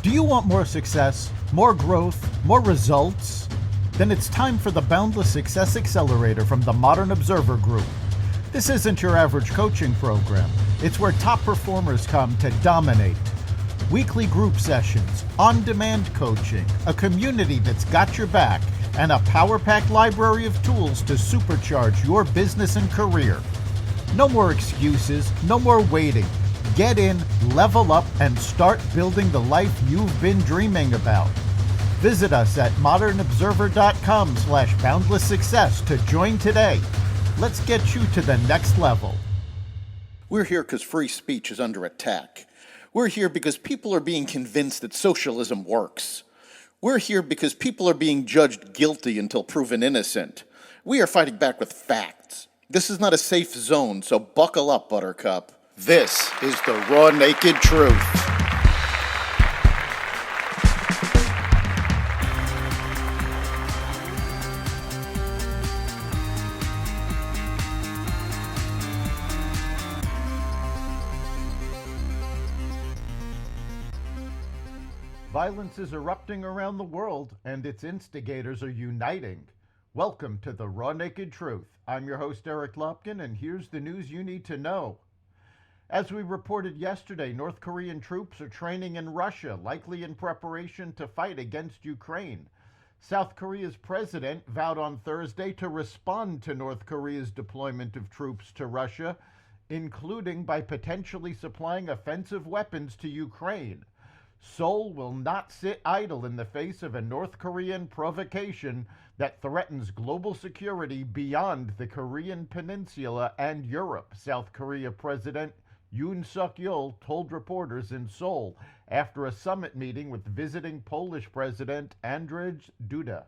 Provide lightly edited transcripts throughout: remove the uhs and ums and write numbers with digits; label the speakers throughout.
Speaker 1: Do you want more success, more growth, more results? Then it's time for the Boundless Success Accelerator from the Modern Observer Group. This isn't your average coaching program. It's where top performers come to dominate. Weekly group sessions, on-demand coaching, a community that's got your back, and a power-packed library of tools to supercharge your business and career. No more excuses, no more waiting. Get in, level up, and start building the life you've been dreaming about. Visit us at modernobserver.com/boundless success to join today. Let's get you to the next level.
Speaker 2: We're here because free speech is under attack. We're here because people are being convinced that socialism works. We're here because people are being judged guilty until proven innocent. We are fighting back with facts. This is not a safe zone, so buckle up, Buttercup. This is the raw, naked truth.
Speaker 1: Violence is erupting around the world, and its instigators are uniting. Welcome to the Raw Naked Truth. I'm your host, Eric Lopkin, and here's the news you need to know. As we reported yesterday, North Korean troops are training in Russia, likely in preparation to fight against Ukraine. South Korea's president vowed on Thursday to respond to North Korea's deployment of troops to Russia, including by potentially supplying offensive weapons to Ukraine. Seoul will not sit idle in the face of a North Korean provocation that threatens global security beyond the Korean Peninsula and Europe, South Korea President Yoon Suk-yeol told reporters in Seoul after a summit meeting with visiting Polish President Andrzej Duda.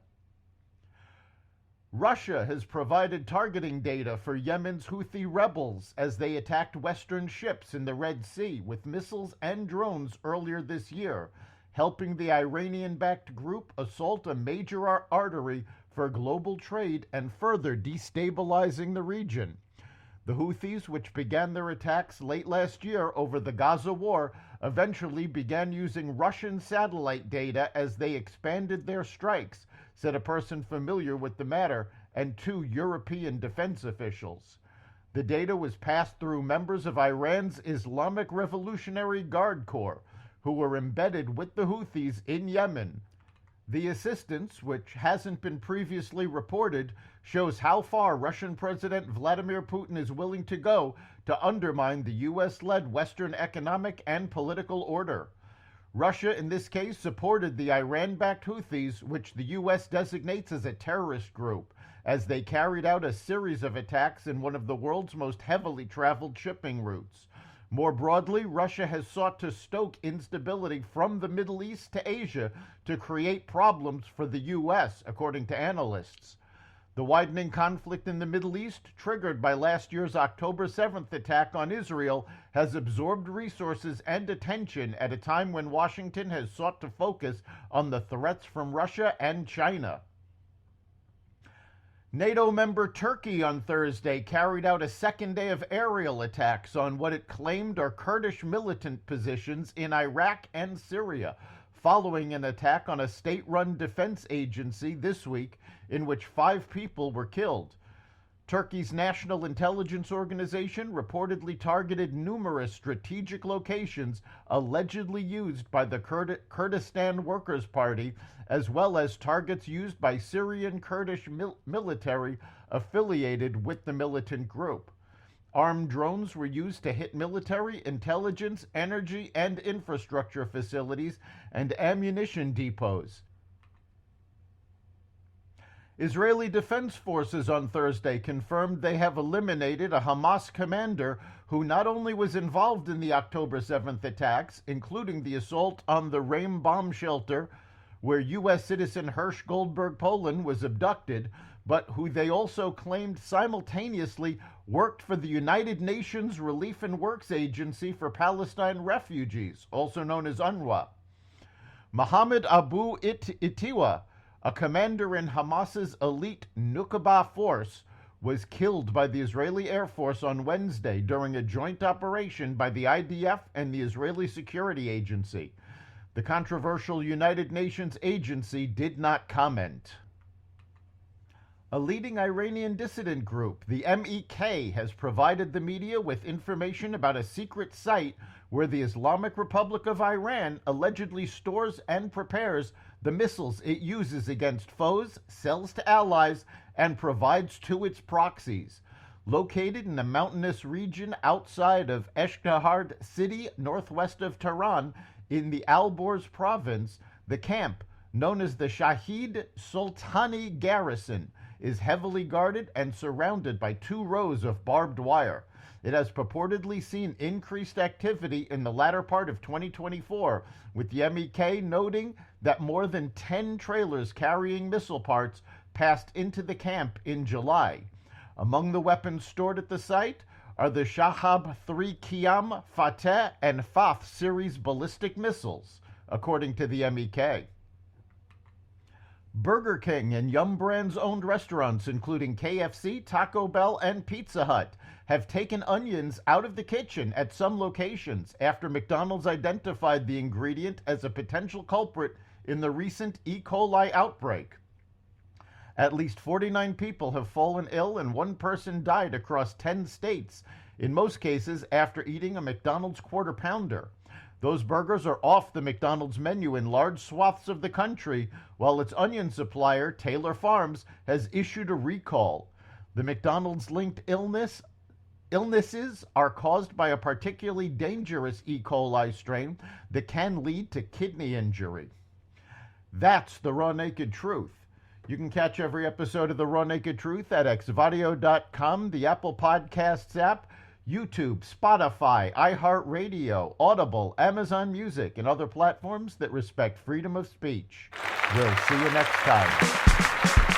Speaker 1: Russia has provided targeting data for Yemen's Houthi rebels as they attacked Western ships in the Red Sea with missiles and drones earlier this year, helping the Iranian-backed group assault a major artery for global trade and further destabilizing the region. The Houthis, which began their attacks late last year over the Gaza war, eventually began using Russian satellite data as they expanded their strikes, said a person familiar with the matter and two European defense officials. The data was passed through members of Iran's Islamic Revolutionary Guard Corps, who were embedded with the Houthis in Yemen. The assistance, which hasn't been previously reported, shows how far Russian President Vladimir Putin is willing to go to undermine the U.S.-led Western economic and political order. Russia, in this case, supported the Iran-backed Houthis, which the U.S. designates as a terrorist group, as they carried out a series of attacks in one of the world's most heavily traveled shipping routes. More broadly, Russia has sought to stoke instability from the Middle East to Asia to create problems for the U.S., according to analysts. The widening conflict in the Middle East, triggered by last year's October 7th attack on Israel, has absorbed resources and attention at a time when Washington has sought to focus on the threats from Russia and China. NATO member Turkey on Thursday carried out a second day of aerial attacks on what it claimed are Kurdish militant positions in Iraq and Syria, following an attack on a state-run defense agency this week in which 5 people were killed. Turkey's National Intelligence Organization reportedly targeted numerous strategic locations allegedly used by the Kurdistan Workers' Party, as well as targets used by Syrian Kurdish military affiliated with the militant group. Armed drones were used to hit military, intelligence, energy, and infrastructure facilities and ammunition depots. Israeli Defense Forces on Thursday confirmed they have eliminated a Hamas commander who not only was involved in the October 7th attacks, including the assault on the Reim bomb shelter, where U.S. citizen Hirsch Goldberg Poland was abducted, but who they also claimed simultaneously worked for the United Nations Relief and Works Agency for Palestine Refugees, also known as UNRWA. Mohammed Abu Itiwa, a commander in Hamas's elite Nukaba force, was killed by the Israeli Air Force on Wednesday during a joint operation by the IDF and the Israeli Security Agency. The controversial United Nations agency did not comment. A leading Iranian dissident group, the MEK, has provided the media with information about a secret site where the Islamic Republic of Iran allegedly stores and prepares the missiles it uses against foes, sells to allies, and provides to its proxies. Located in a mountainous region outside of Eshkahard city, northwest of Tehran, in the Alborz province, the camp, known as the Shahid Sultani Garrison, is heavily guarded and surrounded by 2 rows of barbed wire. It has purportedly seen increased activity in the latter part of 2024, with the MEK noting that more than 10 trailers carrying missile parts passed into the camp in July. Among the weapons stored at the site are the Shahab 3 Qiyam, Fateh, and Fath series ballistic missiles, according to the MEK. Burger King and Yum Brands owned restaurants, including KFC, Taco Bell, and Pizza Hut, have taken onions out of the kitchen at some locations after McDonald's identified the ingredient as a potential culprit in the recent E. coli outbreak. At least 49 people have fallen ill and 1 person died across 10 states, in most cases after eating a McDonald's Quarter Pounder. Those burgers are off the McDonald's menu in large swaths of the country, while its onion supplier, Taylor Farms, has issued a recall. The McDonald's-linked illnesses are caused by a particularly dangerous E. coli strain that can lead to kidney injury. That's the Raw Naked Truth. You can catch every episode of The Raw Naked Truth at xvadio.com, the Apple Podcasts app, YouTube, Spotify, iHeartRadio, Audible, Amazon Music, and other platforms that respect freedom of speech. We'll see you next time.